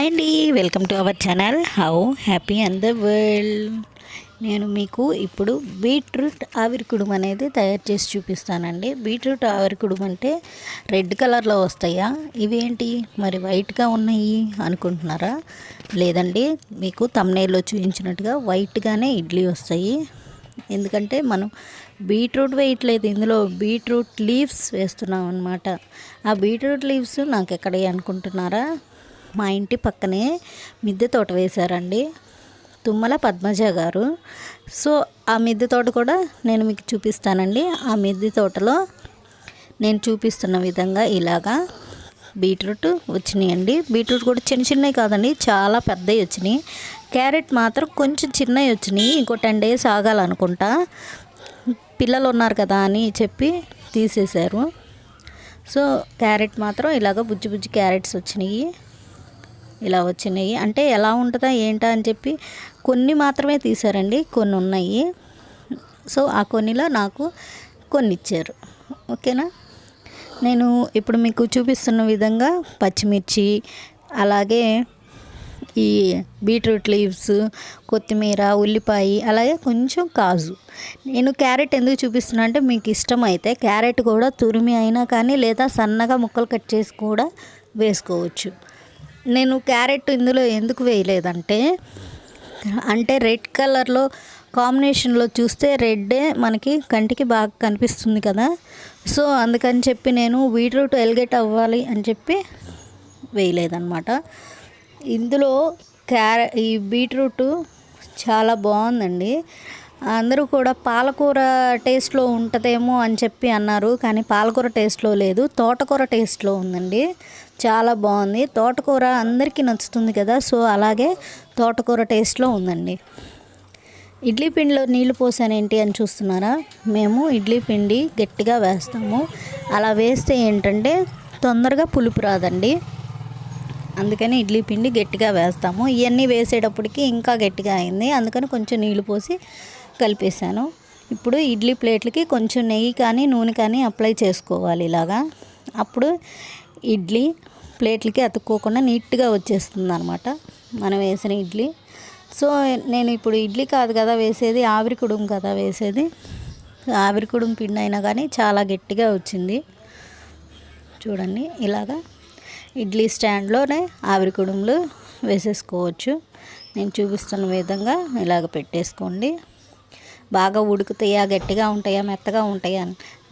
Hi అండి, welcome to our channel how happy and the world. నేను మీకు ఇప్పుడు బీట్రూట్ ఆవిరికుడుం అనేది తయారు చేసి చూపిస్తానండి. బీట్రూట్ ఆవిరికుడుం అంటే రెడ్ కలర్లో వస్తాయా, ఇవేంటి మరి వైట్గా ఉన్నాయి అనుకుంటున్నారా? లేదండి, మీకు థంబ్నెయిల్లో చూపించినట్టుగా వైట్గానే ఇడ్లీ వస్తాయి. ఎందుకంటే మనం బీట్రూట్ వేయట్లేదు, ఇందులో బీట్రూట్ లీవ్స్ వేస్తున్నాం అనమాట. ఆ బీట్రూట్ లీవ్స్ నాకు ఎక్కడ అనుకుంటున్నారా, మా ఇంటి పక్కనే మిద్దె తోట వేశారండి, తుమ్మల పద్మజ గారు. సో ఆ మిద్దె తోట కూడా నేను మీకు చూపిస్తానండి. ఆ మిద్దె తోటలో నేను చూపిస్తున్న విధంగా ఇలాగా బీట్రూట్ వచ్చినాయండి. బీట్రూట్ కూడా చిన్న చిన్నవి కాదండి, చాలా పెద్దవి వచ్చినాయి. క్యారెట్ మాత్రం కొంచెం చిన్నవి వచ్చినాయి. ఇంకో 10 days ఆగాలనుకుంటా, పిల్లలు ఉన్నారు కదా అని చెప్పి తీసేశారు. సో క్యారెట్ మాత్రం ఇలాగ బుజ్జి బుజ్జి క్యారెట్స్ వచ్చినాయి. ఇలా వచ్చినాయి అంటే ఎలా ఉంటుందా ఏంటా అని చెప్పి కొన్ని మాత్రమే తీశారండి, కొన్ని ఉన్నాయి. సో ఆ కొన్నిలో నాకు కొన్ని ఇచ్చారు. ఓకేనా, నేను ఇప్పుడు మీకు చూపిస్తున్న విధంగా పచ్చిమిర్చి, అలాగే ఈ బీట్రూట్ లీవ్స్, కొత్తిమీర, ఉల్లిపాయ, అలాగే కొంచెం కాజు. నేను క్యారెట్ ఎందుకు చూపిస్తున్నా అంటే, మీకు ఇష్టమైతే క్యారెట్ కూడా తురిమి అయినా కానీ, లేదా సన్నగా ముక్కలు కట్ చేసి కూడా వేసుకోవచ్చు. నేను క్యారెట్ ఇందులో ఎందుకు వేయలేదంటే, అంటే రెడ్ కలర్లో కాంబినేషన్లో చూస్తే రెడ్డే మనకి కంటికి బాగా కనిపిస్తుంది కదా. సో అందుకని చెప్పి నేను బీట్రూట్ ఎలిగేట్ అవ్వాలి అని చెప్పి వేయలేదన్నమాట. ఇందులో ఈ బీట్రూట్ చాలా బాగుందండి. అందరూ కూడా పాలకూర టేస్ట్లో ఉంటుందేమో అని చెప్పి అన్నారు, కానీ పాలకూర టేస్ట్లో లేదు, తోటకూర టేస్ట్లో ఉందండి. చాలా బాగుంది. తోటకూర అందరికీ నచ్చుతుంది కదా, సో అలాగే తోటకూర టేస్ట్లో ఉందండి. ఇడ్లీ పిండిలో నీళ్లు పోసాను ఏంటి అని చూస్తున్నారా? మేము ఇడ్లీ పిండి గట్టిగా వేస్తాము. అలా వేస్తే ఏంటంటే తొందరగా పులుపు రాదండి, అందుకని ఇడ్లీ పిండి గట్టిగా వేస్తాము. ఇవన్నీ వేసేటప్పటికి ఇంకా గట్టిగా అయింది, అందుకని కొంచెం నీళ్లు పోసి కలిపేసాను. ఇప్పుడు ఇడ్లీ ప్లేట్లకి కొంచెం నెయ్యి కానీ నూనె కానీ అప్లై చేసుకోవాలి ఇలాగా. అప్పుడు ఇడ్లీ ప్లేట్లకి అతుక్కోకుండా నీట్గా వచ్చేస్తుంది అనమాట మనం వేసిన ఇడ్లీ. సో నేను ఇప్పుడు ఇడ్లీ కాదు కదా వేసేది, ఆవిరికుడుం కదా వేసేది. ఆవిరికుడుం పిండి అయినా కానీ చాలా గట్టిగా వచ్చింది. చూడండి, ఇలాగా ఇడ్లీ స్టాండ్లోనే ఆవిరికుడుంలు వేసేసుకోవచ్చు. నేను చూపిస్తున్న విధంగా ఇలాగ పెట్టేసుకోండి. బాగా ఉడుకుతాయా, గట్టిగా ఉంటాయా, మెత్తగా ఉంటాయా?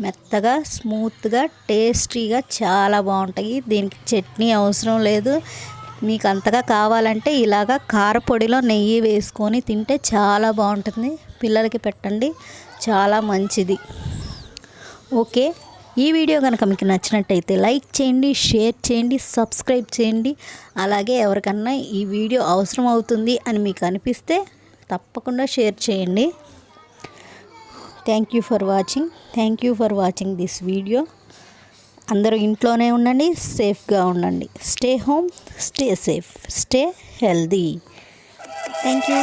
మెత్తగా, స్మూత్గా, టేస్టీగా చాలా బాగుంటాయి. దీనికి చట్నీ అవసరం లేదు. మీకు అంతగా కావాలంటే ఇలాగా కారపొడిలో నెయ్యి వేసుకొని తింటే చాలా బాగుంటుంది. పిల్లలకి పెట్టండి, చాలా మంచిది. ఓకే, ఈ వీడియో కనుక మీకు నచ్చినట్టయితే లైక్ చేయండి, షేర్ చేయండి, సబ్స్క్రైబ్ చేయండి. అలాగే ఎవరికన్నా ఈ వీడియో అవసరం అవుతుంది అని మీకు అనిపిస్తే తప్పకుండా షేర్ చేయండి. Thank you for watching this video. అందరూ ఇంట్లోనే ఉండండి, సేఫ్గా ఉండండి. Stay home, stay safe, stay healthy. Thank you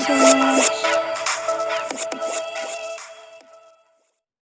so much.